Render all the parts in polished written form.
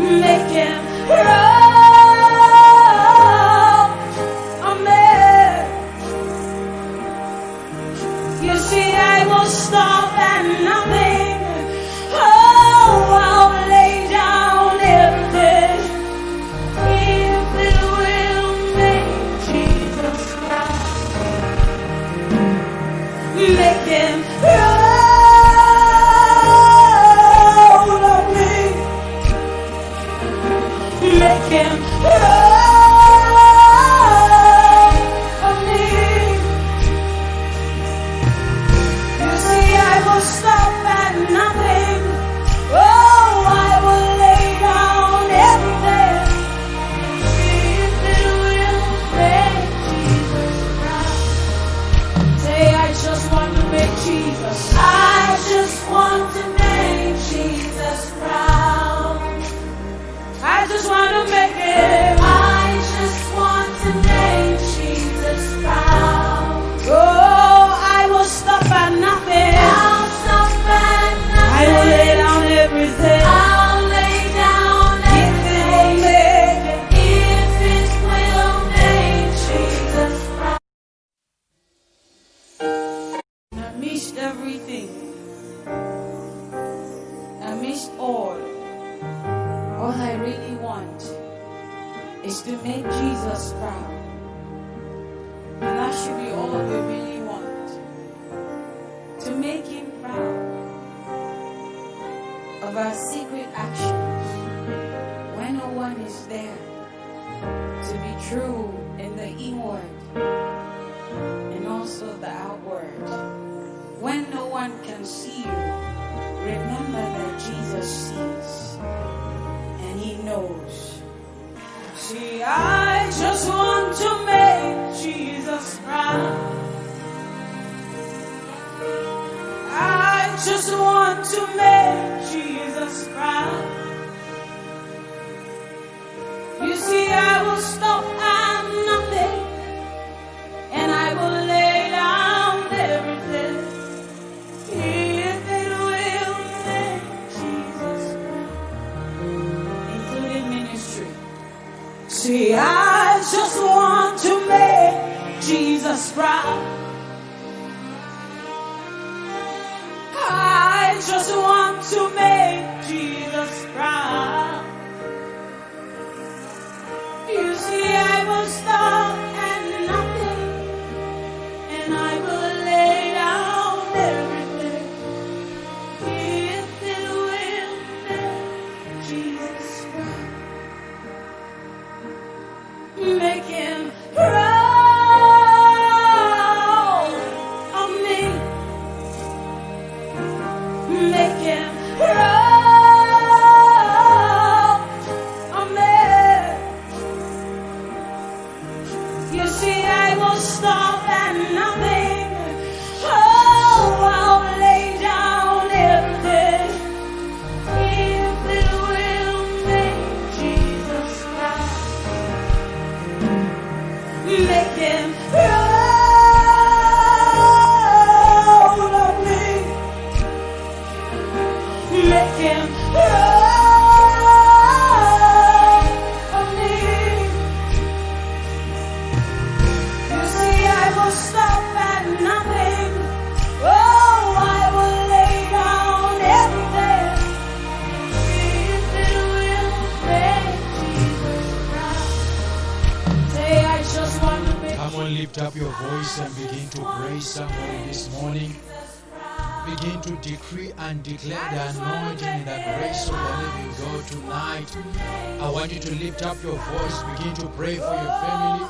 Make him roll. Amen. You see, I will stop at nothing. Oh, I'll lay down everything if it will make Jesus proud. Make him roll on me. Make him roll on me. You see, I will stop at nothing. Oh, I will lay down everything if it will make Jesus proud. Say, I just want to make Jesus. I just want to make Jesus proud. I just want to make him. I just want to make Jesus proud. Oh, I will stop at nothing. I'll stop at nothing. I will lay down everything. I'll lay down everything. If it will make Jesus proud. I missed everything. I missed all. All I really want is to make Jesus proud. And that should be all we really want. To make him proud of our secret actions when no one is there. To be true in the inward and also the outward. When no one can see you, remember that Jesus sees. And he knows. See, I just want to make Jesus proud. I just want to make Jesus proud. You see, I will stop at nothing, and I will lay down everything if it will make Jesus proud, including ministry. See, I just want to make Jesus proud. I just want to make Jesus proud. You see, I will stop at nothing, and I will lay down everything if it will make Jesus proud. Make him proud of me. Make him proud of me. You see, I will stop at nothing. Oh, I'll lay down everything if it will make Jesus proud. Make him proud of me. Make him proud of me. You see, I will stop at nothing. Oh, I will lay down everything if it will make Jesus proud. Say, I just want to make. Come on, lift up your voice and begin to praise somebody this morning. Begin to decree and declare the anointing and the grace of the living God tonight. I want you to lift up your voice. Begin to pray for your family.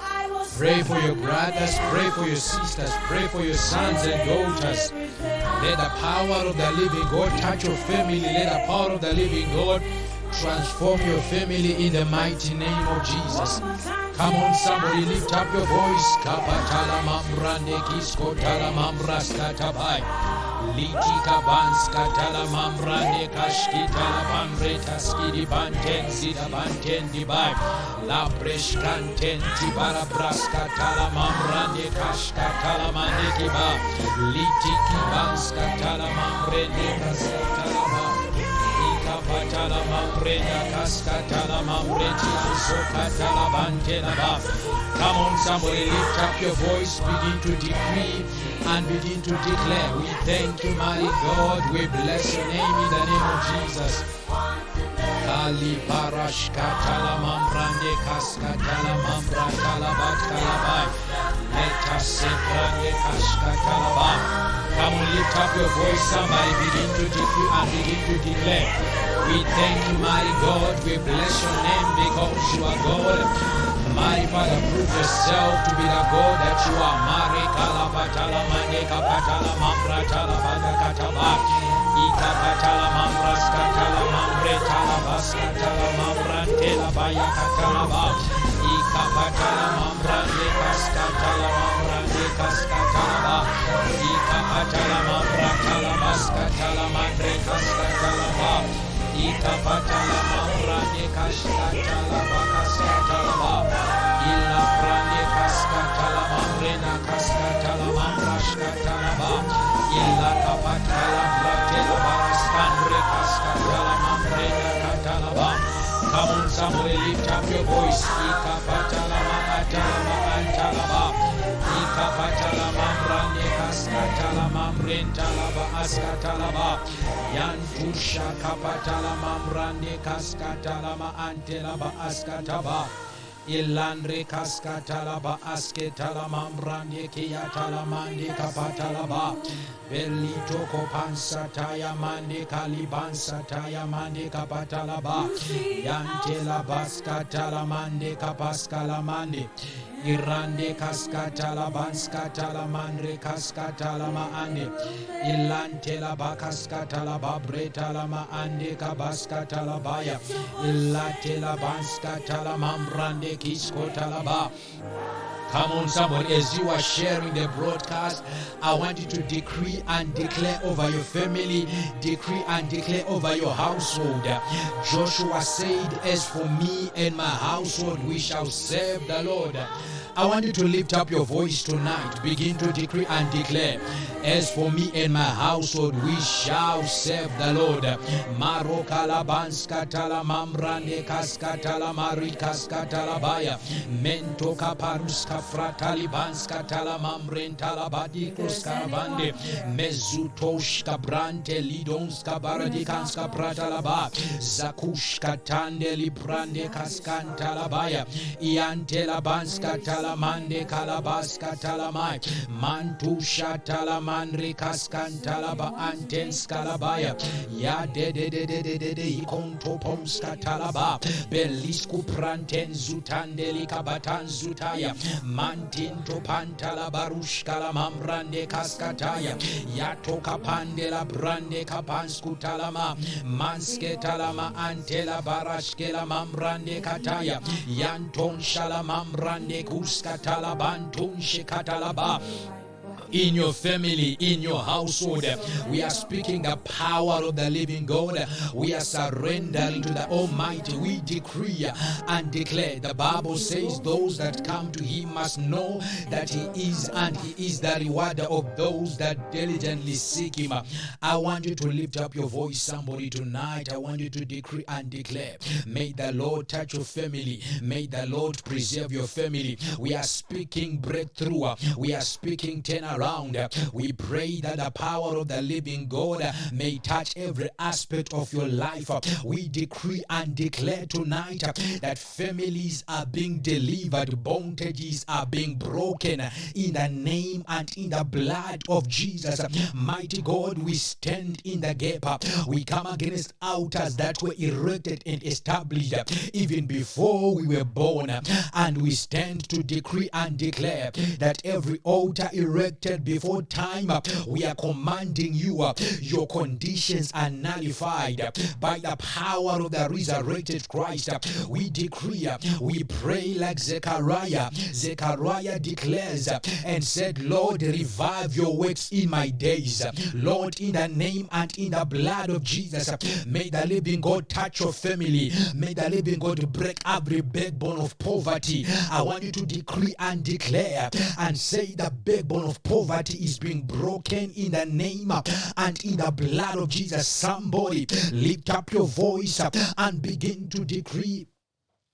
Pray for your brothers. Pray for your sisters. Pray for your sons and daughters. Let the power of the living God touch your family. Let the power of the living God transform your family in the mighty name of Jesus. Come on, somebody, lift up your voice. Kapatala mambrande kisko tala mambraska tabai. Litika banska tala mambrande kashki tala mambreta skidi banten zida banten dibai. La preshkanten tibara braska tala mambrande kashka tala mande kiba. Litiki banska tala mambrende kaska tala ba. Ikapatala mambrena kaskatala mambreti sokatala bantelaba. Come on, somebody lift up your voice, begin to decree and begin to declare. We thank you, mighty God. We bless your name in the name of Jesus. Kali parash katala mambrande kaskatala mambratala batkalabai. Meta seprande kaskatala. Come on, lift up your voice, somebody begin to decree and begin to declare. We thank you, mighty God. We bless your name because you are God. Mighty Father, prove yourself to be the God that you are. Mare kalapatala mande kapatala mambratala badakataba. Ikapatala mambraskatala mambretala baskatala mambrantela bayakatalaba. Ikapatala mambrande kaskatala mambrande kaskatalaba. Ikapatala mambratala baskatala mandre kaskatalaba. Ikapatala mambrande kaskatala bakaskatalaba. Illa brande kaskatala mambrena kaskatala mambrashkatalaba. Illa kapatala bratela baraskandre kaskatala mambrena katalaba. Come on, somebody lift up your voice. Ikapatala maatala maantalaba. Ikapatala mambrande kaskatala mamrentalaba askatalaba. Yantusha kapatala mambrande kaskatala maantelaba askataba. Ilandre kaskatalaba asketala mambrande kiyatala mande kapatalaba. Belito kopansataya mande kalibansataya mande kapatalaba. Yantela baskatala mande kapaskala mande. Irande kaskatala banskatala mandre kaskatala maande. Ilantela bakaskatala babretala maande kabaskatala baya. Illatela banskatala mambrande kiskotala ba. Come on, somebody, as you are sharing the broadcast, I want you to decree and declare over your family, decree and declare over your household. Joshua said, as for me and my household, we shall serve the Lord. I want you to lift up your voice tonight. Begin to decree and declare. As for me and my household, we shall serve the Lord. Marokala banskatala mambrande kaskatala mari kaskatala baya. Mento kaparuska fratali banskatala mambrentala badikos karavande. Mezutoshka brante lidonska baradikanska pratala ba. Zakushka tande librande kaskantala baya. Iantela banskatala mande kalabaska talamai mantusha talamandre kaskantalaba antens kalabaya ya de ikonto pomska talaba belisku pranten zutandeli kabatan zutaya mantinto pantala barushkala mambrande kaskataya ya toka pandela brande kapansku talama manske talama antela barashkela mambrande kataya yanton shala mambrande in your family, in your household, we are speaking the power of the living God. We are surrendering to the Almighty. We decree and declare. The Bible says those that come to Him must know that He is, and He is the rewarder of those that diligently seek Him. I want you to lift up your voice, somebody, tonight. I want you to decree and declare. May the Lord touch your family. May the Lord preserve your family. We are speaking breakthrough. We are speaking turnaround. We pray that the power of the living God may touch every aspect of your life. We decree and declare tonight that families are being delivered, bondages are being broken in the name and in the blood of Jesus. Mighty God, we stand in the gap. We come against altars that were erected and established even before we were born, and we stand to decree and declare that every altar erected before time, we are commanding you, your conditions are nullified by the power of the resurrected Christ. We decree, we pray like Zechariah. Zechariah declares and said, Lord, revive your works in my days. Lord, in the name and in the blood of Jesus, may the living God touch your family. May the living God break every backbone of poverty. I want you to decree and declare and say the backbone of poverty poverty is being broken in the name and in the blood of Jesus. Somebody lift up your voice and begin to decree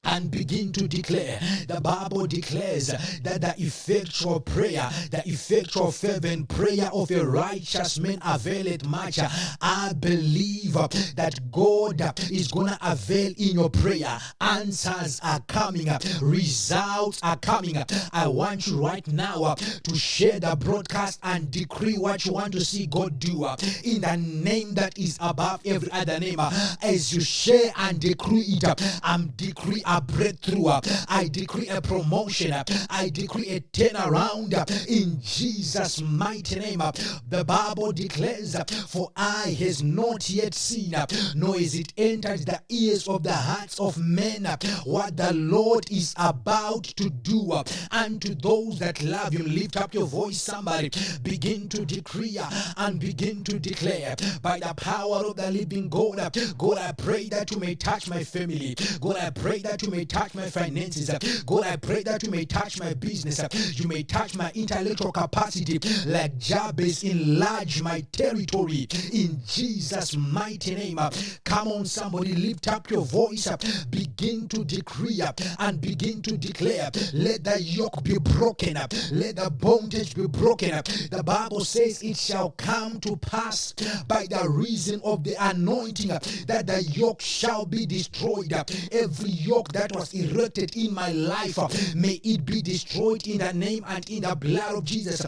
and begin to declare. The Bible declares that the effectual prayer, the effectual fervent prayer of a righteous man availeth much. I believe that God is going to avail in your prayer. Answers are coming up. Results are coming up. I want you right now to share the broadcast and decree what you want to see God do in the name that is above every other name. As you share and decree it, I'm decree a breakthrough. I decree a promotion. I decree a turnaround in Jesus' mighty name. The Bible declares, for eye has not yet seen, nor is it entered the ears of the hearts of men, what the Lord is about to do. And to those that love him, lift up your voice, somebody. Begin to decree and begin to declare by the power of the living God. God, I pray that you may touch my family. God, I pray that you may touch my finances. God, I pray that you may touch my business. You may touch my intellectual capacity. Like Jabez, enlarge my territory in Jesus' mighty name. Come on, somebody, lift up your voice. Begin to decree and begin to declare. Let the yoke be broken. Let the bondage be broken. The Bible says it shall come to pass by the reason of the anointing that the yoke shall be destroyed. Every yoke that was erected in my life, may it be destroyed in the name and in the blood of Jesus.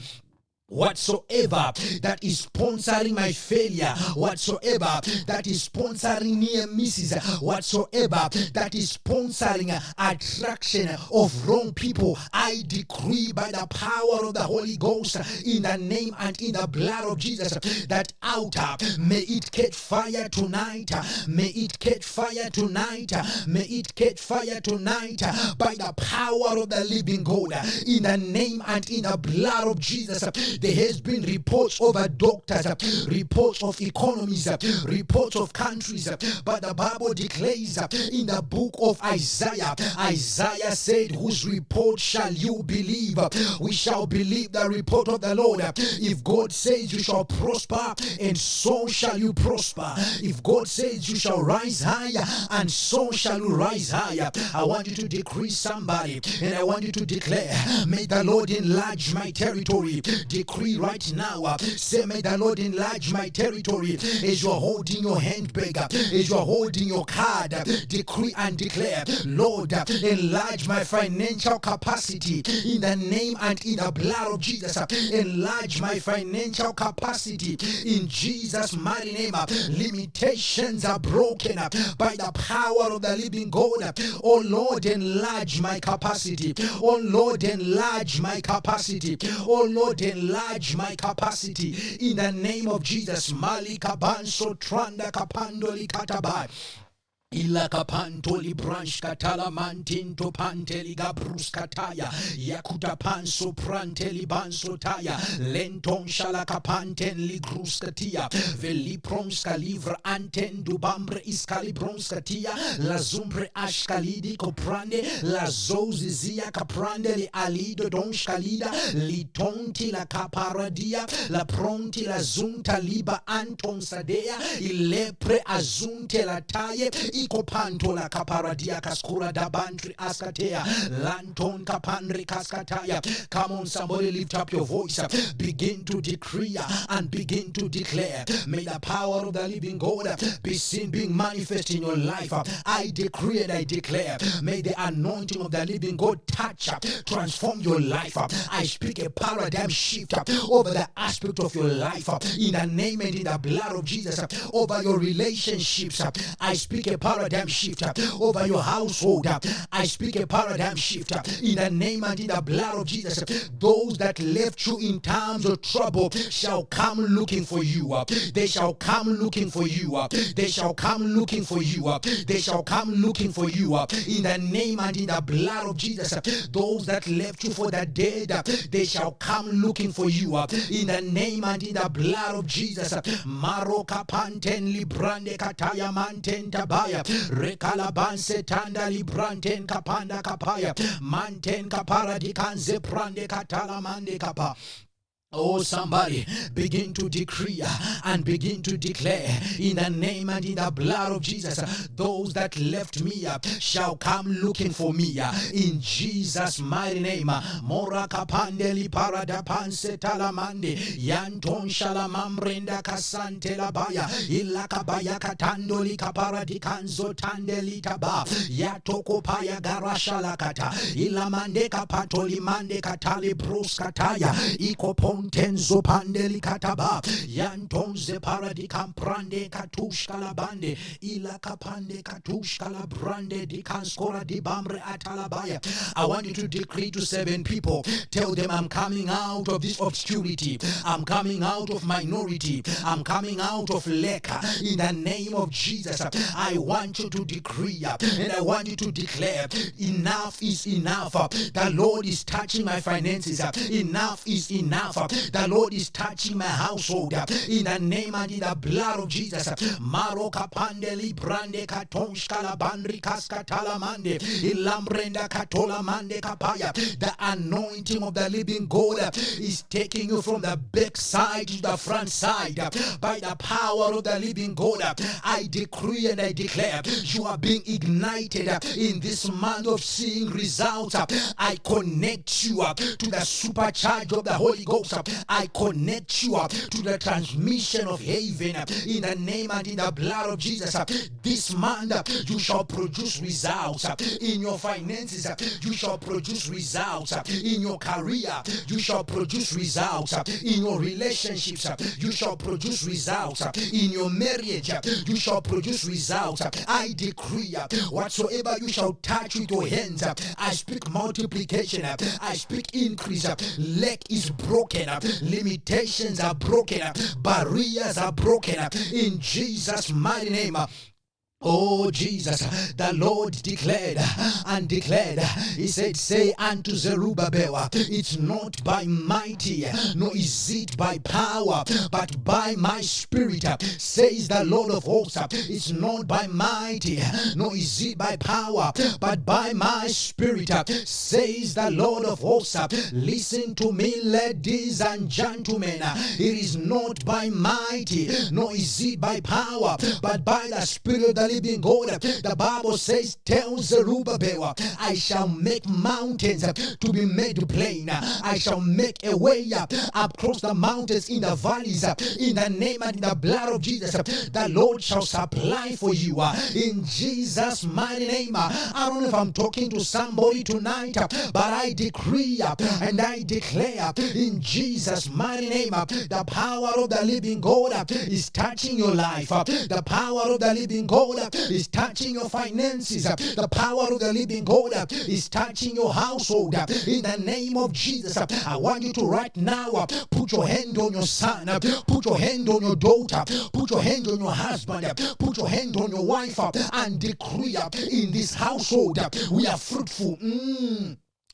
Whatsoever that is sponsoring my failure, whatsoever that is sponsoring near misses, whatsoever that is sponsoring attraction of wrong people, I decree by the power of the Holy Ghost in the name and in the blood of Jesus that outer, may it catch fire tonight, may it catch fire tonight, may it catch fire tonight by the power of the living God in the name and in the blood of Jesus. There has been reports over doctors, reports of economies, reports of countries, but the Bible declares in the book of Isaiah, Isaiah said, whose report shall you believe? We shall believe the report of the Lord. If God says you shall prosper, and so shall you prosper. If God says you shall rise higher, and so shall you rise higher. I want you to decree, somebody, and I want you to declare, may the Lord enlarge my territory. Decree right now. Say, may the Lord enlarge my territory. As you are holding your handbag, as you are holding your card, decree and declare, Lord, enlarge my financial capacity in the name and in the blood of Jesus. Enlarge my financial capacity in Jesus' mighty name. Limitations are broken by the power of the living God. Oh Lord, enlarge my capacity. Oh Lord, enlarge my capacity. Oh Lord, enlarge my capacity in the name of Jesus. Malika banso tranda kapandoli katabai. Ila kapanto li branch katala mantinto panteli gabrus kataya yakuta panso pranteli banso taya lenton shala kapanten li grus katia veli pronska livra anten dubambre iskali bronskatia la zumbre ashkalidi koprande la zozizia kaprande li alido donshkalida li tonti la kaparadia la pronti la zunta liba anton sadea ilepre azunte la taye ikopanto la kaparadia kaskura dabantri askatea lanton kapandri kaskataya. Come on, somebody, lift up your voice, begin to decree and begin to declare. May the power of the living God be seen being manifest in your life. I decree and I declare, may the anointing of the living God touch, transform your life. I speak a paradigm shift over the aspect of your life in the name and in the blood of Jesus. Over your relationships, I speak a paradigm shift over your household. I speak a paradigm shift in the name and in the blood of Jesus. Those that left you in times of trouble shall come looking for you. They shall come looking for you. They shall come looking for you. They shall come looking for you in the name and in the blood of Jesus. Those that left you for the dead, they shall come looking for you in the name and in the blood of Jesus. Maroka panten librande kataya manten tabaya rekalabanse tanda libranten kapanda kapaya manten kapara dikanze prande katala mande kapa. Oh, somebody begin to decree and begin to declare in the name and in the blood of Jesus. Those that left me shall come looking for me in Jesus' mighty name. Mora kapandeli parada panse talamande yanton shalamambrenda kasante labaya ilakabaya katandoli kaparadi kanzo tandeli taba yatoko paya garashalakata ilamande kapatoli mande katali brus kataya ikopon tenzo pandeli kataba yantonze paradi kamprande katushka labande ila kapande katushka labrande di kanskora di bamre atalabaya. I want you to decree to 7 people. Tell them, I'm coming out of this obscurity. I'm coming out of minority. I'm coming out of lack. In the name of Jesus, I want you to decree and I want you to declare, enough is enough. The Lord is touching my finances. Enough is enough. The Lord is touching my household in the name and in the blood of Jesus. Maro kapandeli brande katonsh kalabandri kaskatala mande ilambrenda katola mande kapaya. The anointing of the living God is taking you from the back side to the front side by the power of the living God. I decree and I declare you are being ignited in this month of seeing results. I connect you to the supercharge of the Holy Ghost. I connect you to the transmission of heaven in the name and in the blood of Jesus. This month you shall produce results in your finances. You shall produce results in your career. You shall produce results in your relationships. You shall produce results in your marriage. You shall produce results. I decree whatsoever you shall touch with your hands, I speak multiplication. I speak increase. Lack is broken. Limitations are broken. Barriers are broken. In Jesus' mighty name. Oh Jesus, the Lord declared and declared. He said, say unto Zerubbabel, it's not by mighty, nor is it by power, but by my spirit, says the Lord of hosts. It's not by mighty, nor is it by power, but by my spirit, says the Lord of hosts. Listen to me, ladies and gentlemen. It is not by mighty, nor is it by power, but by the Spirit of the living God. The Bible says, tell Zerubbabel, I shall make mountains to be made plain. I shall make a way across the mountains in the valleys. In the name and in the blood of Jesus, the Lord shall supply for you. In Jesus' mighty name. I don't know if I'm talking to somebody tonight, but I decree and I declare in Jesus' mighty name, the power of the living God is touching your life. The power of the living God is touching your finances. The power of the living God is touching your household. In the name of Jesus, I want you to right now put your hand on your son, put your hand on your daughter, put your hand on your husband, put your hand on your wife, and decree in this household we are fruitful.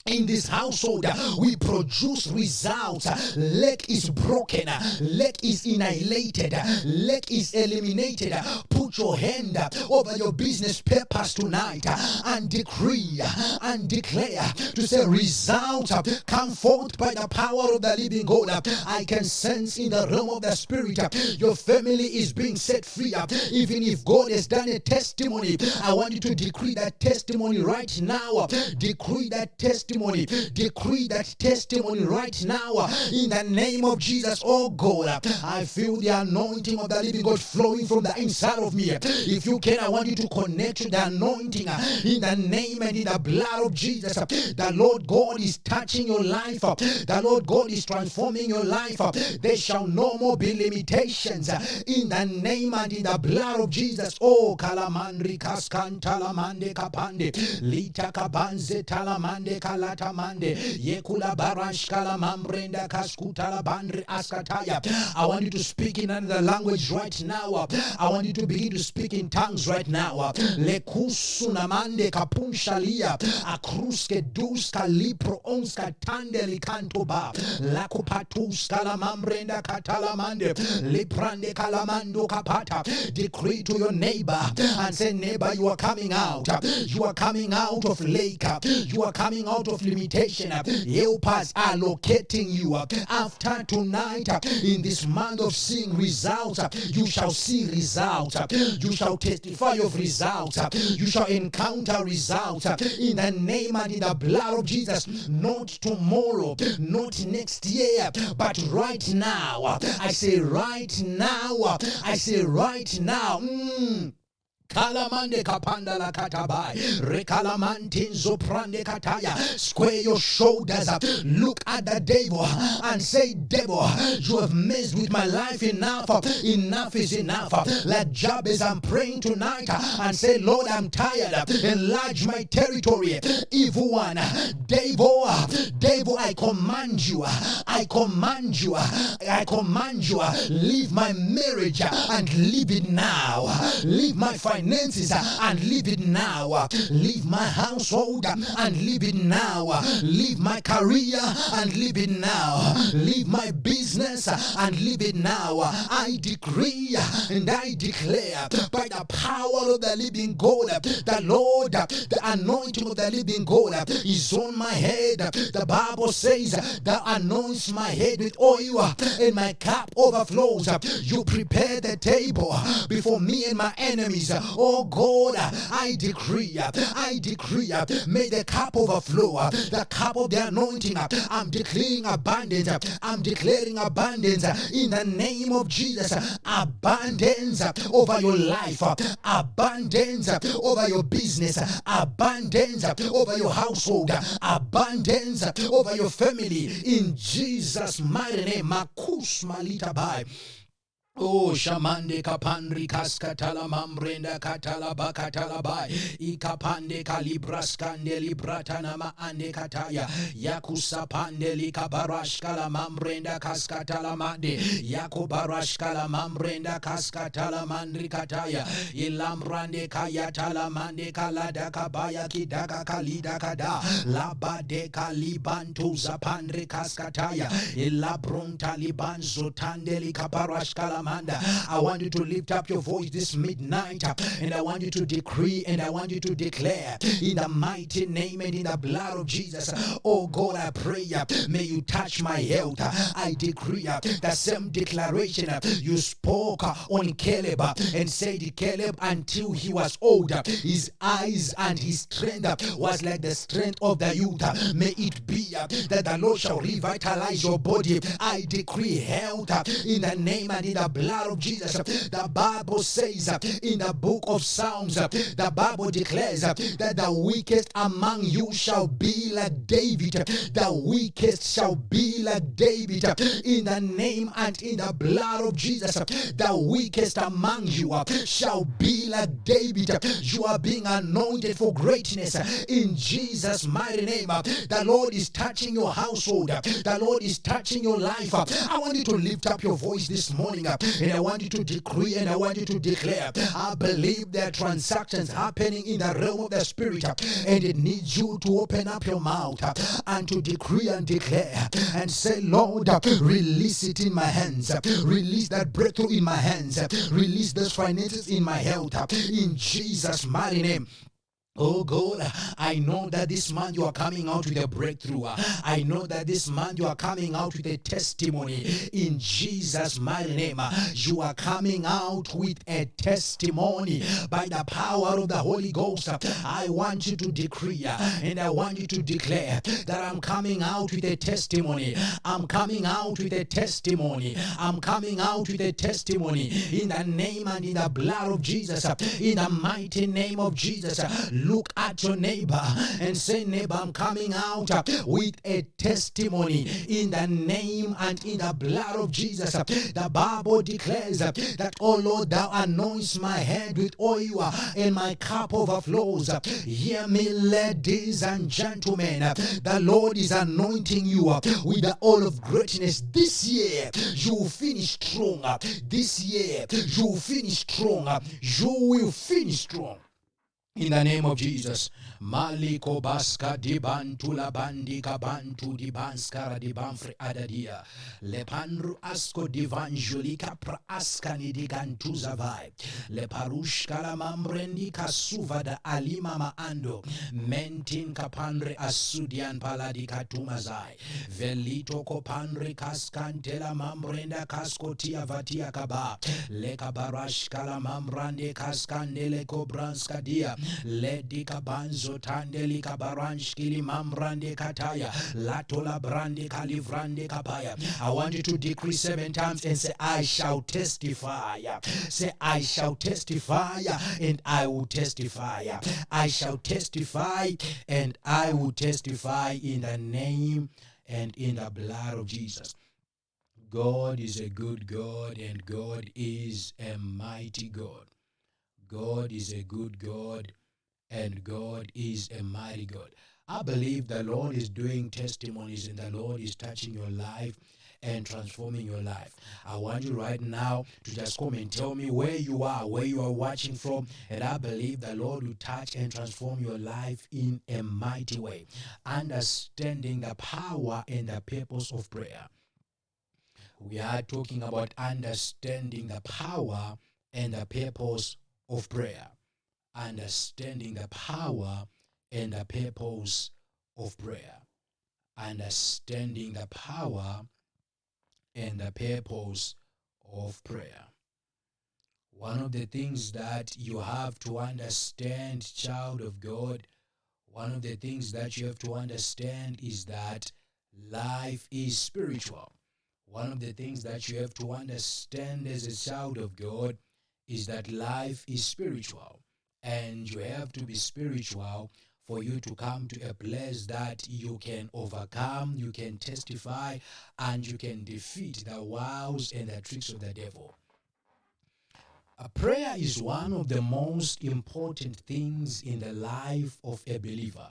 In this household, we produce results. Lack is broken. Lack is annihilated. Lack is eliminated. Put your hand over your business papers tonight and decree and declare to say results come forth by the power of the living God. I can sense in the realm of the spirit your family is being set free. Even if God has done a testimony, I want you to decree that testimony right now. Decree that testimony. Decree that testimony right now in the name of Jesus. Oh God, I feel the anointing of the living God flowing from the inside of me. If you can, I want you to connect to the anointing in the name and in the blood of Jesus. The Lord God is touching your life. The Lord God is transforming your life. There shall no more be limitations in the name and in the blood of Jesus. Oh kalamandri kaskan talamande kapande lita kabanze talamande kalatamande yekula barash kalamambrenda kaskutala bandri askataya. I want you to speak in another language right now. I want you to begin to speak in tongues right now. Lekusunamande kapunshalia akruske duska lipro onska tandeli kantoba lakupatus kalamambrenda katalamande liprande kalamando kapata. Decree to your neighbor and say, neighbor, you are coming out. You are coming out of lake. You are coming out of of limitation, helpers are locating you. After tonight, in this month of seeing results, you shall see results. You shall testify of results. You shall encounter results in the name and in the blood of Jesus. Not tomorrow, not next year, but right now. I say right now. I say right now. Kalamande kapanda la katabai, rekalamantin zoprande kataya. Square your shoulders up. Look at the devil and say, devil, you have messed with my life enough. Enough is enough. Like Jabez, I'm praying tonight and say, Lord, I'm tired. Enlarge my territory. Evil one, devil, I command you. I command you. I command you. Leave my marriage and leave it now. Leave my finances and leave it now. Leave my household and leave it now. Leave my career and leave it now. Leave my business and leave it now. I decree and I declare by the power of the living God, the Lord, the anointing of the living God is on my head. The Bible says that anoints my head with oil and my cup overflows. You prepare the table before me and my enemies. Oh God, I decree, may the cup overflow, the cup of the anointing. I'm declaring abundance. I'm declaring abundance in the name of Jesus. Abundance over your life, abundance over your business, abundance over your household, abundance over your family. In Jesus' mighty name, Makus Malita Bai. Oh, Shamande Kapandri Kaskatala Mambrenda Katalaba Katalabai Ikapande Kalibraskande Libratanama Ande Kataya Yakusa Pandeli Kabarashkala Mambrenda Kaskatala Mande Yakubarashkala Mambrenda Kaskatala Mandri Kataya Ilambrande Kayatala Mande Kalada Kabaya Kidaka Kalida Kada Labade Kalibantu Zapandri Kaskataya Ilabrunta Libanzo Tandeli Kabarashkala. I want you to lift up your voice this midnight and I want you to decree and I want you to declare in the mighty name and in the blood of Jesus. Oh God, I pray, may you touch my health. I decree the same declaration you spoke on Caleb and said, Caleb, until he was old, his eyes and his strength was like the strength of the youth. May it be that the Lord shall revitalize your body. I decree health in the name and in the blood of Jesus. The Bible says in the book of Psalms, the Bible declares that the weakest among you shall be like David. The weakest shall be like David in the name and in the blood of Jesus. The weakest among you shall be like David. You are being anointed for greatness in Jesus' mighty name. The Lord is touching your household. The Lord is touching your life. I want you to lift up your voice this morning and I want you to decree and I want you to declare. I believe there are transactions happening in the realm of the spirit and it needs you to open up your mouth and to decree and declare and say, Lord, release it in my hands. Release that breakthrough in my hands. Release those finances in my health. In Jesus' mighty name. Oh God, I know that this month you are coming out with a breakthrough. I know that this month you are coming out with a testimony. In Jesus' mighty name, you are coming out with a testimony by the power of the Holy Ghost. I want you to decree and I want you to declare that I'm coming out with a testimony. I'm coming out with a testimony. I'm coming out with a testimony in the name and in the blood of Jesus. In the mighty name of Jesus. Look at your neighbor and say, neighbor, I'm coming out with a testimony in the name and in the blood of Jesus. The Bible declares that, oh Lord, thou anoints my head with oil and my cup overflows. Hear me, ladies and gentlemen. The Lord is anointing you with the oil of greatness. This year, you will finish strong. This year, you will finish strong. You will finish strong. In the name of Jesus. Maliko baska di bantu la bandi kabantu di banskara di banfre adadia. Le pandru asko divanjulika pra askani di gantuza vai. Le parushka la mambrendi kasuva da alima maando. Mentin kapandre asudian paladi katumazai. Velito kopandre kaskantela mambrenda kaskotia vatia kaba. Le kabarashka la mambrande kaskandele kobranska dia. Le di kabanzo tandeli kabaranshkili mambrande kataya. Latola brande kalivrande kapaya. I want you to decree 7 times and say, I shall testify. Say, I shall testify and I will testify. I shall testify and I will testify in the name and in the blood of Jesus. God is a good God and God is a mighty God. God is a good God and God is a mighty God. I believe the Lord is doing testimonies and the Lord is touching your life and transforming your life. I want you right now to just come and tell me where you are watching from, and I believe the Lord will touch and transform your life in a mighty way. Understanding the power and the purpose of prayer. We are talking about understanding the power and the purpose of prayer. Understanding the power and the purpose of prayer. Understanding the power and the purpose of prayer. One of the things that you have to understand, child of God, one of the things that you have to understand is that life is spiritual. One of the things that you have to understand as a child of God is that life is spiritual. And you have to be spiritual for you to come to a place that you can overcome, you can testify, and you can defeat the wiles and the tricks of the devil. A prayer is one of the most important things in the life of a believer.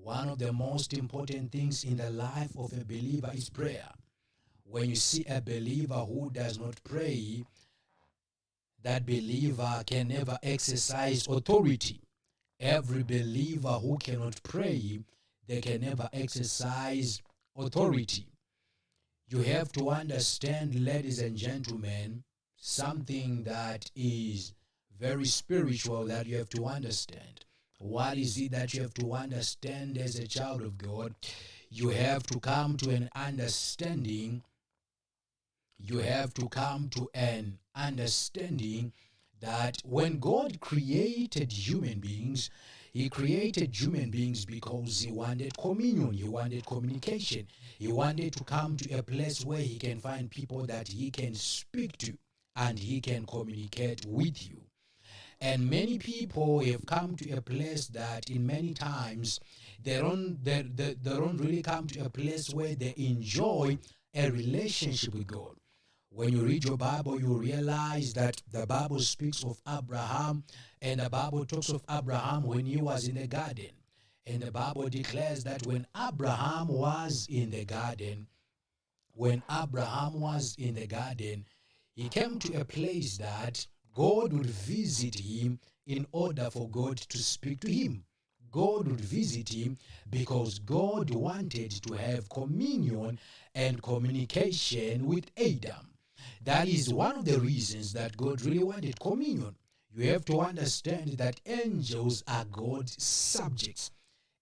One of the most important things in the life of a believer is prayer. When you see a believer who does not pray, that believer can never exercise authority. Every believer who cannot pray, they can never exercise authority. You have to understand, ladies and gentlemen, something that is very spiritual that you have to understand. What is it that you have to understand as a child of God? You have to come to an understanding. You have to come to an understanding that when God created human beings, he created human beings because he wanted communion, he wanted communication. He wanted to come to a place where he can find people that he can speak to and he can communicate with you. And many people have come to a place that in many times they don't really come to a place where they enjoy a relationship with God. When you read your Bible, you realize that the Bible speaks of Abraham, and the Bible talks of Abraham when he was in the garden. And the Bible declares that when Abraham was in the garden, he came to a place that God would visit him in order for God to speak to him. God would visit him because God wanted to have communion and communication with Adam. That is one of the reasons that God really wanted communion. You have to understand that angels are God's subjects.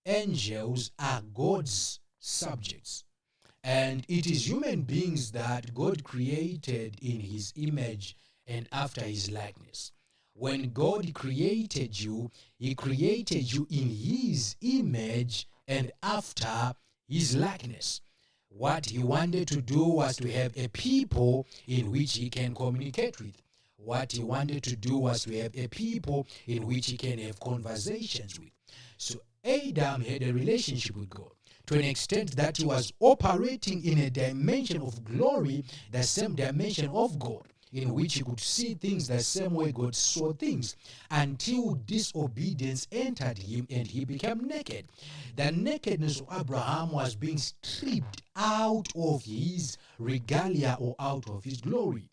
Angels are God's subjects. And it is human beings that God created in his image and after his likeness. When God created you, he created you in his image and after his likeness. What he wanted to do was to have a people in which he can communicate with. What he wanted to do was to have a people in which he can have conversations with. So Adam had a relationship with God to an extent that he was operating in a dimension of glory, the same dimension of God, in which he could see things the same way God saw things, until disobedience entered him and he became naked. The nakedness of Abraham was being stripped out of his regalia or out of his glory.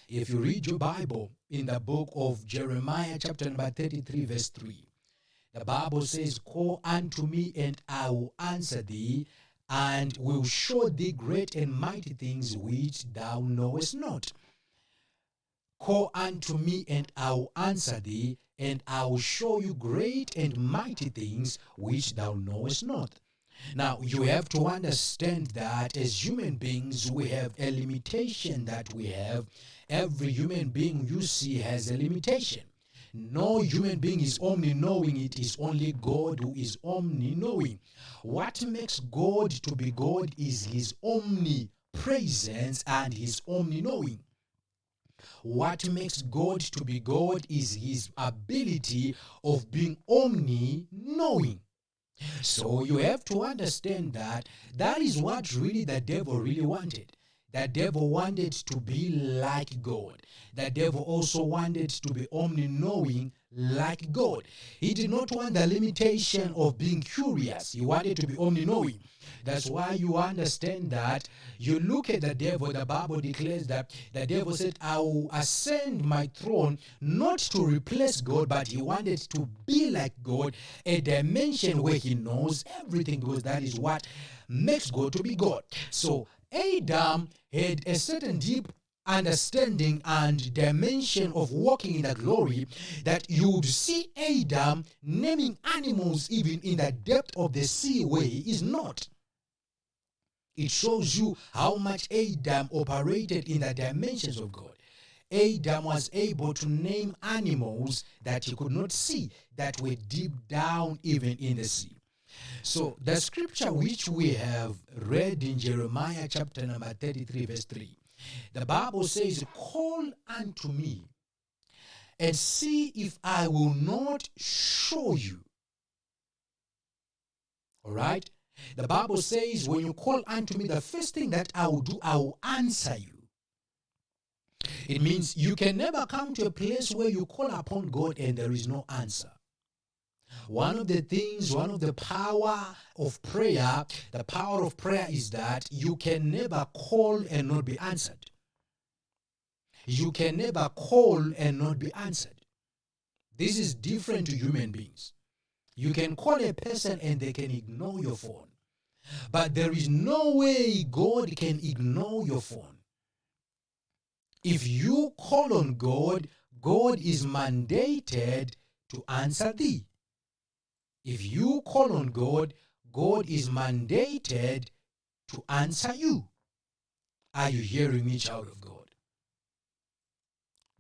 If you read your Bible in the book of Jeremiah chapter number 33 verse 3, The Bible says, call unto me and I will answer thee, and will show thee great and mighty things which thou knowest not. Call unto me and I will answer thee, and I will show you great and mighty things which thou knowest not. Now, you have to understand that as human beings, we have a limitation that we have. Every human being you see has a limitation. No human being is omni-knowing. It is only God who is omni-knowing. What makes God to be God is his omnipresence and his omni-knowing. What makes God to be God is his ability of being omni-knowing. So you have to understand that that is what really the devil really wanted. The devil wanted to be like God. The devil also wanted to be omni-knowing like God. He did not want the limitation of being curious. He wanted to be omni-knowing. That's why you understand that you look at the devil, the Bible declares that the devil said, I will ascend my throne not to replace God, but he wanted to be like God, a dimension where he knows everything, because that is what makes God to be God. So Adam had a certain deep understanding and dimension of walking in the glory that you would see Adam naming animals even in the depth of the sea where he is not. It shows you how much Adam operated in the dimensions of God. Adam was able to name animals that he could not see, that were deep down even in the sea. So the scripture which we have read in Jeremiah chapter number 33 verse 3, the Bible says, call unto me and see if I will not show you. All right? The Bible says, when you call unto me, the first thing that I will do, I will answer you. It means you can never come to a place where you call upon God and there is no answer. One of the power of prayer, the power of prayer is that you can never call and not be answered. You can never call and not be answered. This is different to human beings. You can call a person and they can ignore your phone. But there is no way God can ignore your phone. If you call on God, God is mandated to answer thee. If you call on God, God is mandated to answer you. Are you hearing me, child of God?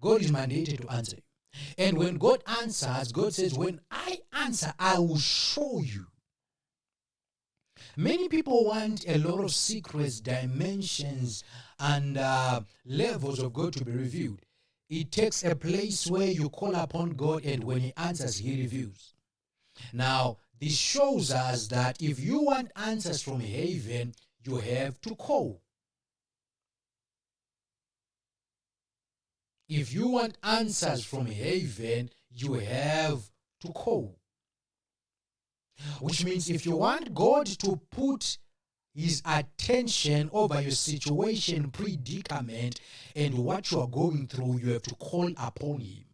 God is mandated to answer you. And when God answers, God says, when I answer, I will show you. Many people want a lot of secrets, dimensions, and levels of God to be revealed. It takes a place where you call upon God, and when he answers, he reveals. Now, this shows us that if you want answers from heaven, you have to call. If you want answers from heaven, you have to call. Which means if you want God to put his attention over your situation, predicament, and what you are going through, you have to call upon him.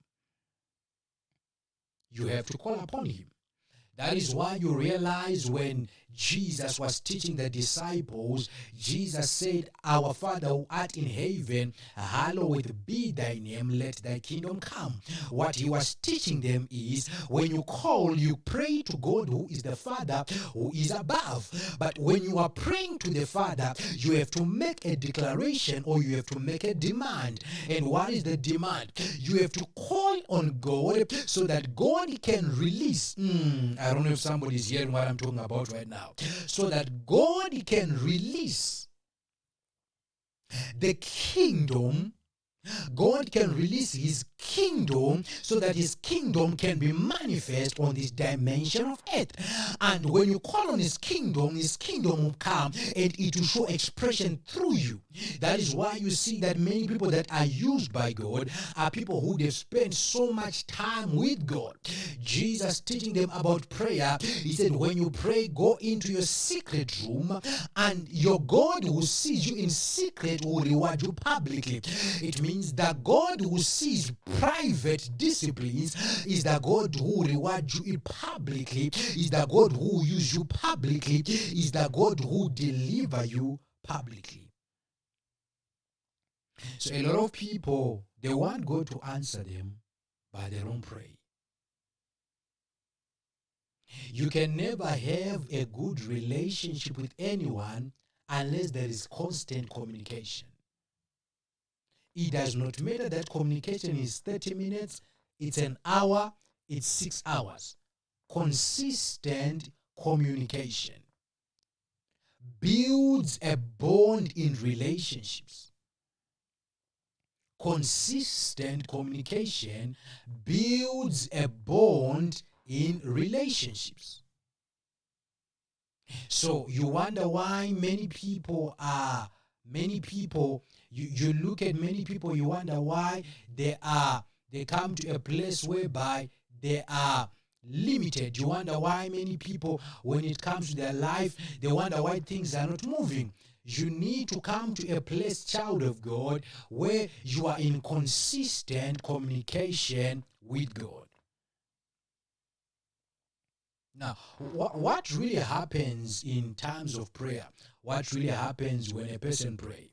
You have to call upon him. That is why you realize when Jesus was teaching the disciples, Jesus said, our Father who art in heaven, hallowed be thy name, let thy kingdom come. What he was teaching them is, when you call, you pray to God who is the Father, who is above. But when you are praying to the Father, you have to make a declaration or you have to make a demand. And what is the demand? You have to call on God so that God can release. I don't know if somebody is hearing what I'm talking about right now. So that God can release the kingdom. God can release his kingdom so that his kingdom can be manifest on this dimension of earth. And when you call on his kingdom will come and it will show expression through you. That is why you see that many people that are used by God are people who they've spent so much time with God. Jesus teaching them about prayer, he said, when you pray, go into your secret room and your God who sees you in secret will reward you publicly. It means means the God who sees private disciplines is the God who rewards you publicly, is the God who use you publicly, is the God who deliver you publicly. So a lot of people, they want God to answer them, but they don't pray. You can never have a good relationship with anyone unless there is constant communication. It does not matter that communication is 30 minutes, it's an hour, it's 6 hours. Consistent communication builds a bond in relationships. Consistent communication builds a bond in relationships. So you wonder why you look at many people, you wonder why they come to a place whereby they are limited. You wonder why many people, when it comes to their life, they wonder why things are not moving. You need to come to a place, child of God, where you are in consistent communication with God. Now, what really happens in times of prayer? What really happens when a person prays?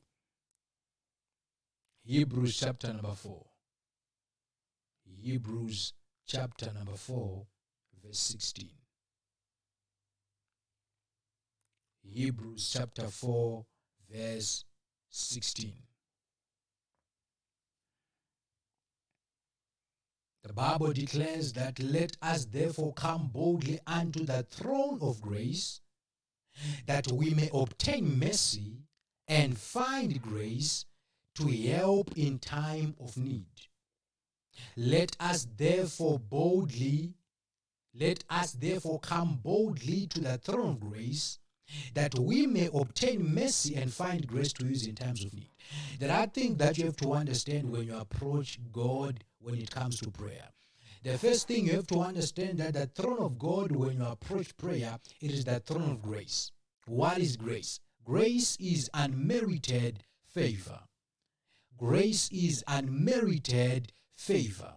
Hebrews chapter number 4. Hebrews chapter number 4, verse 16. Hebrews chapter 4, verse 16. The Bible declares that let us therefore come boldly unto the throne of grace, that we may obtain mercy and find grace to help in time of need. Let us therefore come boldly to the throne of grace, that we may obtain mercy and find grace to use in times of need. There are things that you have to understand when you approach God when it comes to prayer. The first thing you have to understand that the throne of God, when you approach prayer, it is the throne of grace. What is grace? Grace is unmerited favor. Grace is unmerited favor.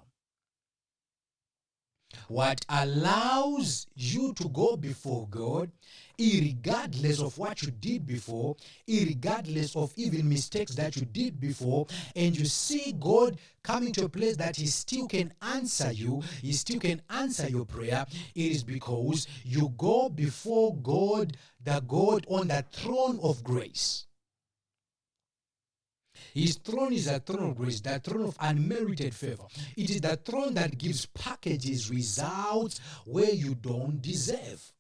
What allows you to go before God, irregardless of what you did before, irregardless of even mistakes that you did before, and you see God coming to a place that He still can answer you, He still can answer your prayer, it is because you go before God, the God on the throne of grace. His throne is a throne of grace, the throne of unmerited favor. It is the throne that gives packages, results where you don't deserve.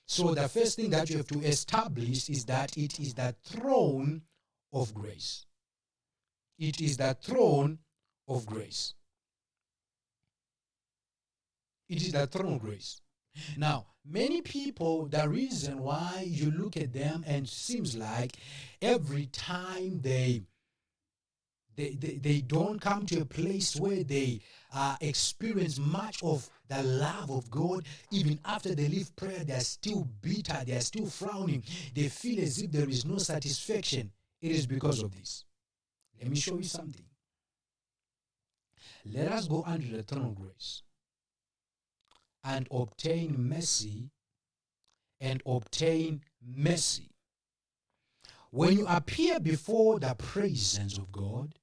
So the first thing that you have to establish is that it is the throne of grace. It is the throne of grace. It is the throne of grace. Now, many people, the reason why you look at them and seems like every time they don't come to a place where they experience much of the love of God, even after they leave prayer, they are still bitter, they are still frowning, they feel as if there is no satisfaction. It is because of this. Let me show you something. Let us go under the throne of grace and obtain mercy and obtain mercy. When you appear before the presence of God,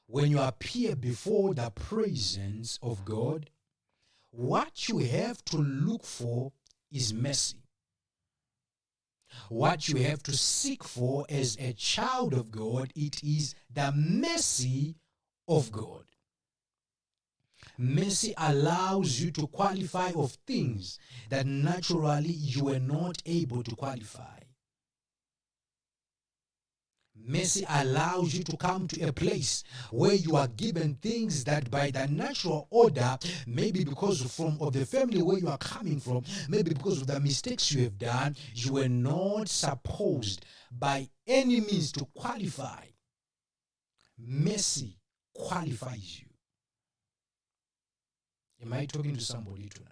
when you appear before the presence of God, what you have to look for is mercy. What you have to seek for as a child of God, it is the mercy of God. Mercy allows you to qualify of things that naturally you were not able to qualify. Mercy allows you to come to a place where you are given things that by the natural order, maybe because of the family where you are coming from, maybe because of the mistakes you have done, you were not supposed by any means to qualify. Mercy qualifies you. Am I talking to somebody tonight?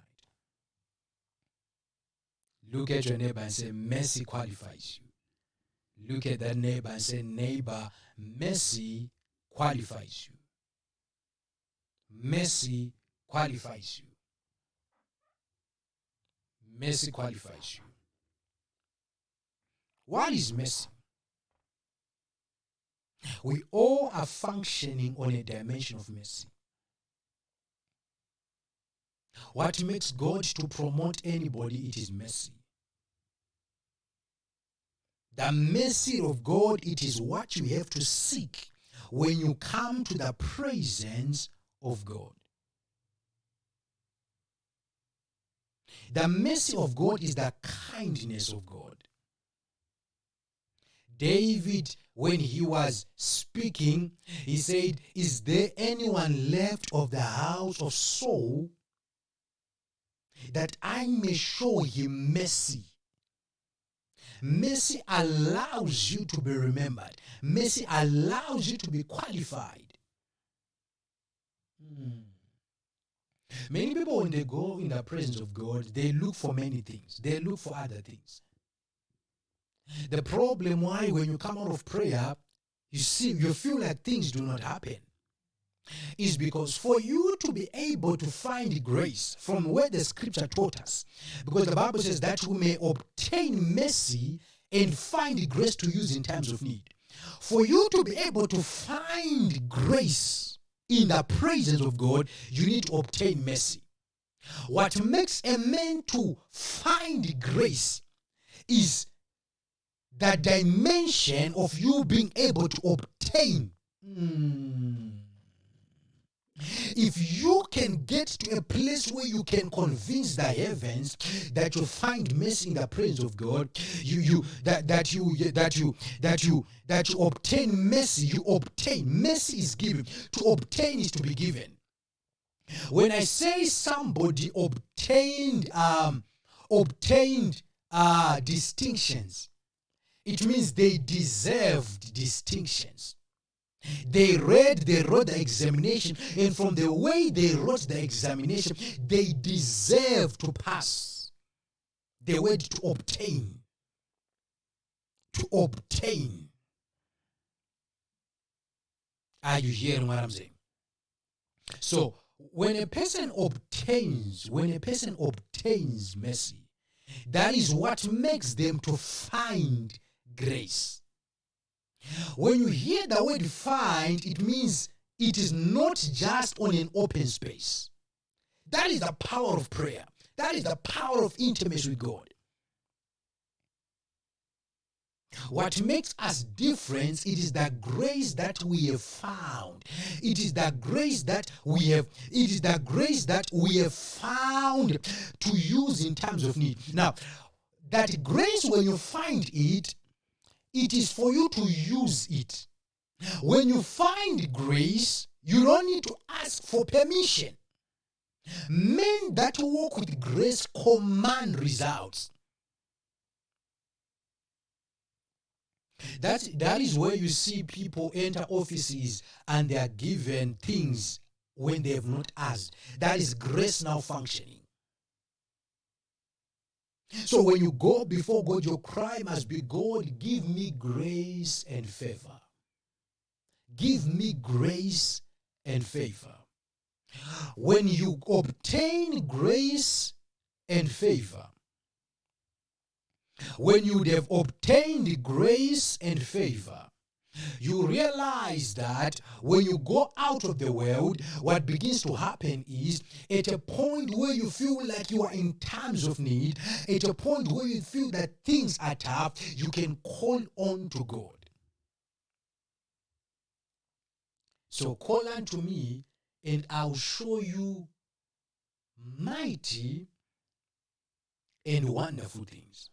Look at your neighbor and say, mercy qualifies you. Look at that neighbor and say, neighbor, mercy qualifies you. Mercy qualifies you. Mercy qualifies you. What is mercy? We all are functioning on a dimension of mercy. What makes God to promote anybody, it is mercy. The mercy of God, it is what you have to seek when you come to the presence of God. The mercy of God is the kindness of God. David, when he was speaking, he said, is there anyone left of the house of Saul that I may show him mercy? Mercy allows you to be remembered. Mercy allows you to be qualified. Many people, when they go in the presence of God, they look for many things. They look for other things. The problem why when you come out of prayer, you feel like things do not happen, is because for you to be able to find grace from where the scripture taught us, because the Bible says that we may obtain mercy and find grace to use in times of need. For you to be able to find grace in the presence of God, you need to obtain mercy. What makes a man to find grace is the dimension of you being able to obtain. If you can get to a place where you can convince the heavens that you find mercy in the presence of God, that you obtain mercy, you obtain. Mercy is given. To obtain is to be given. When I say somebody obtained distinctions, it means they deserved distinctions. They wrote the examination, and from the way they wrote the examination, they deserve to pass. The word to obtain. To obtain. Are you hearing what I'm saying? So, when a person obtains mercy, that is what makes them to find grace. When you hear the word find, it means it is not just on an open space. That is the power of prayer. That is the power of intimacy with God. What makes us different, it is the grace that we have found. It is the grace that we have found to use in times of need. Now, that grace, when you find it, it is for you to use it. When you find grace, you don't need to ask for permission. Men that walk with grace command results. That is where you see people enter offices and they are given things when they have not asked. That is grace now functioning. So when you go before God, your cry must be, God, give me grace and favor. Give me grace and favor. When you obtain grace and favor, when you have obtained grace and favor, you realize that when you go out of the world, what begins to happen is, at a point where you feel like you are in times of need, at a point where you feel that things are tough, you can call on to God. So call unto me, and I'll show you mighty and wonderful things.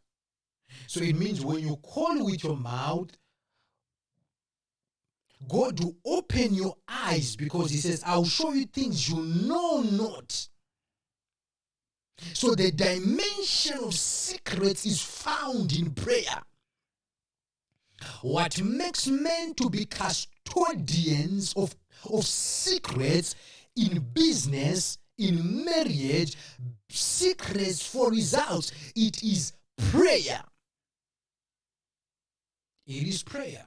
So it means when you call with your mouth, God will open your eyes, because he says, I'll show you things you know not. So the dimension of secrets is found in prayer. What makes men to be custodians of secrets in business, in marriage, secrets for results, it is prayer. It is prayer.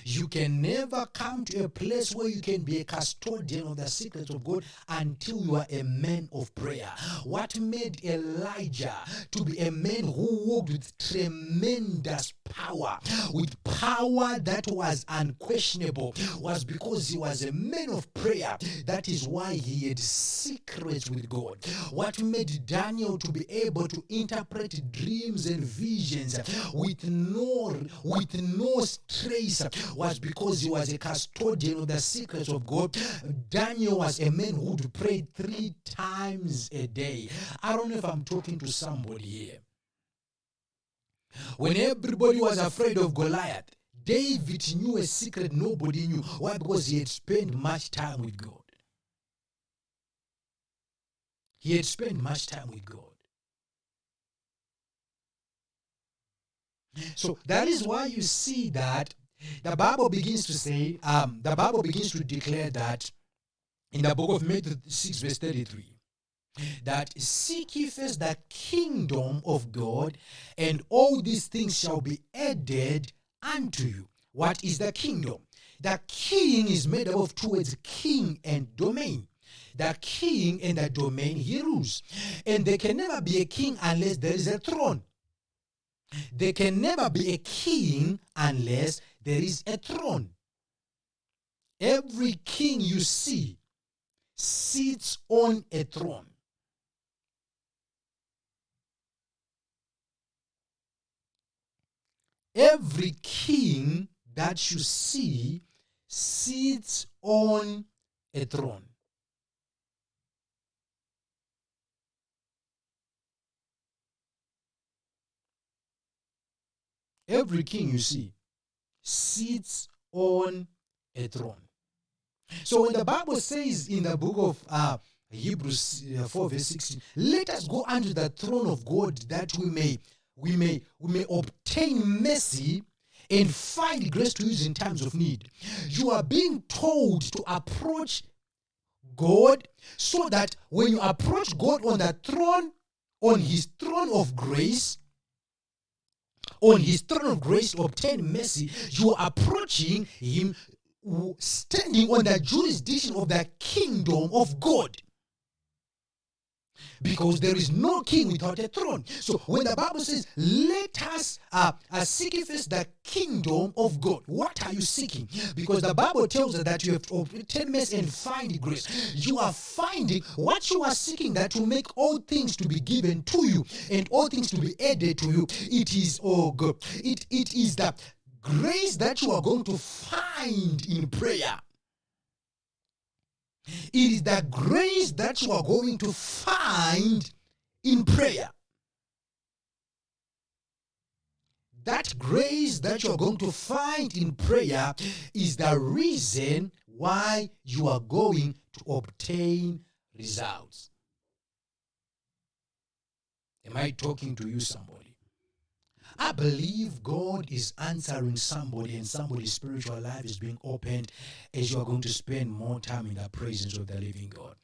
You can never come to a place where you can be a custodian of the secrets of God until you are a man of prayer. What made Elijah to be a man who walked with tremendous power, with power that was unquestionable, was because he was a man of prayer. That is why he had secrets with God. What made Daniel to be able to interpret dreams and visions with no trace was because he was a custodian of the secrets of God. Daniel was a man who would pray 3 times a day. I don't know if I'm talking to somebody here. When everybody was afraid of Goliath, David knew a secret nobody knew. Why? Because he had spent much time with God. He had spent much time with God. So that is why you see that the Bible begins to say, the Bible begins to declare that in the book of Matthew 6 verse 33, that seek ye first the kingdom of God, and all these things shall be added unto you. What is the kingdom? The king is made up of 2 words, king and domain. The king and the domain, he rules. And there can never be a king unless there is a throne. There can never be a king unless there is a throne. Every king you see sits on a throne. Every king that you see sits on a throne. Every king you see sits on a throne. So when the Bible says in the book of Hebrews 4 verse 16, let us go unto the throne of God that we may obtain mercy and find grace to use in times of need. You are being told to approach God so that when you approach God on the throne, on his throne of grace, to obtain mercy, you are approaching him standing on the jurisdiction of the kingdom of God. Because there is no king without a throne. So when the Bible says, let us seek first the kingdom of God, what are you seeking? Because the Bible tells us that you have to obtain mercy and find grace. You are finding what you are seeking, that will make all things to be given to you and all things to be added to you. It is, oh God, it is the grace that you are going to find in prayer. It is the grace that you are going to find in prayer. That grace that you are going to find in prayer is the reason why you are going to obtain results. Am I talking to you, somebody? I believe God is answering somebody, and somebody's spiritual life is being opened as you are going to spend more time in the presence of the living God.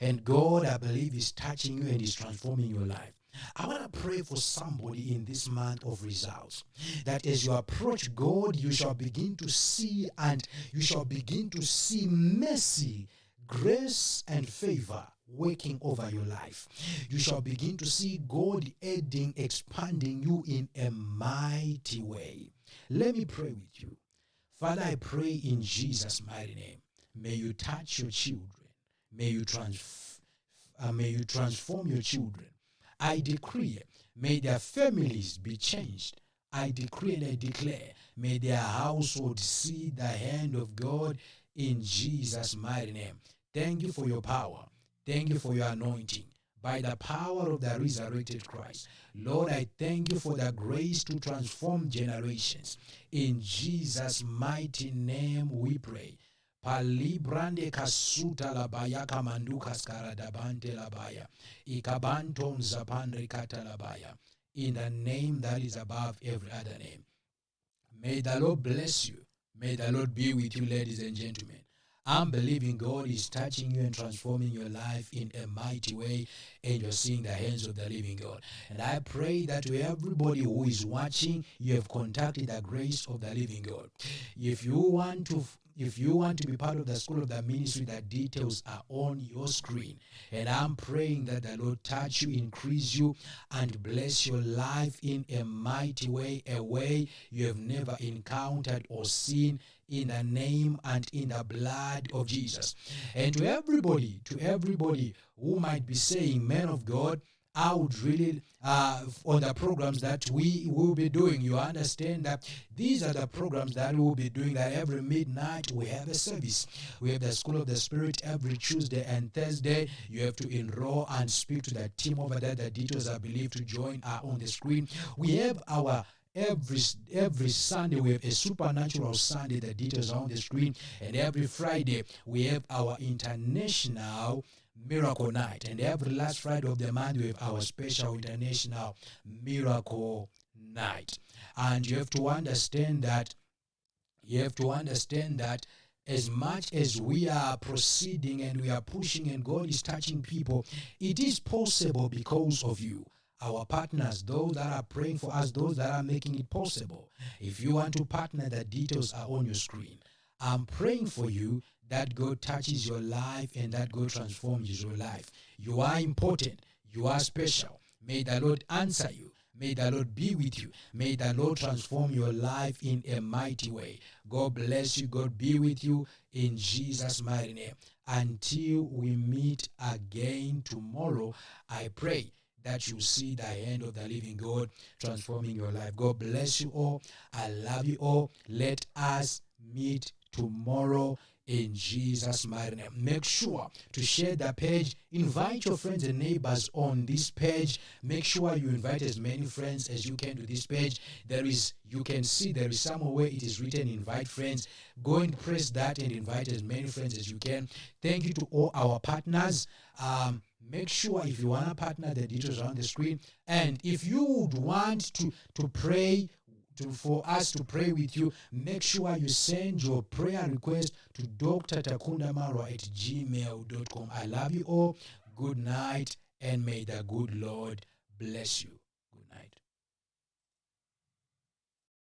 And God, I believe, is touching you and is transforming your life. I want to pray for somebody in this month of results, that as you approach God, you shall begin to see, and you shall begin to see mercy, grace, and favor working over your life. You shall begin to see God aiding, expanding you in a mighty way. Let me pray with you. Father, I pray in Jesus' mighty name. May you touch your children. May you transform your children. I decree, may their families be changed. I decree and I declare, may their household see the hand of God in Jesus' mighty name. Thank you for your power. Thank you for your anointing. By the power of the resurrected Christ, Lord, I thank you for the grace to transform generations. In Jesus' mighty name we pray. Palibrande kasuta labaya kamanduka skaradabante labaya. Ikabanton zapandre kata labaya. In the name that is above every other name. May the Lord bless you. May the Lord be with you, ladies and gentlemen. I'm believing God is touching you and transforming your life in a mighty way, and you're seeing the hands of the living God. And I pray that to everybody who is watching, you have contacted the grace of the living God. If you want to be part of the school of the ministry, the details are on your screen. And I'm praying that the Lord touch you, increase you, and bless your life in a mighty way, a way you have never encountered or seen, in the name and in the blood of Jesus. And to everybody who might be saying, man of God, I would really, on the programs that we will be doing, you understand that these are the programs that we will be doing, that every midnight we have a service. We have the School of the Spirit every Tuesday and Thursday. You have to enroll and speak to the team over there. The details, I believe, to join are on the screen. We have our every Sunday we have a supernatural Sunday. The details are on the screen. And every Friday we have our international miracle night, and every last Friday of the month we have our special international miracle night. And you have to understand that as much as we are proceeding and we are pushing and God is touching people, it is possible because of you, our partners, those that are praying for us, those that are making it possible. If you want to partner, the details are on your screen. I'm praying for you that God touches your life and that God transforms your life. You are important. You are special. May the Lord answer you. May the Lord be with you. May the Lord transform your life in a mighty way. God bless you. God be with you in Jesus' mighty name. Until we meet again tomorrow, I pray that you see the hand of the living God transforming your life. God bless you all. I love you all. Let us meet tomorrow in Jesus' mighty name. Make sure to share the page. Invite your friends and neighbors on this page. Make sure you invite as many friends as you can to this page. You can see there is somewhere where it is written invite friends. Go and press that and invite as many friends as you can. Thank you to all our partners. Make sure if you want to partner, the details are on the screen. And if you would want to pray, for us to pray with you, make sure you send your prayer request to drtakundamaro@gmail.com. I love you all. Good night, and may the good Lord bless you. Good night.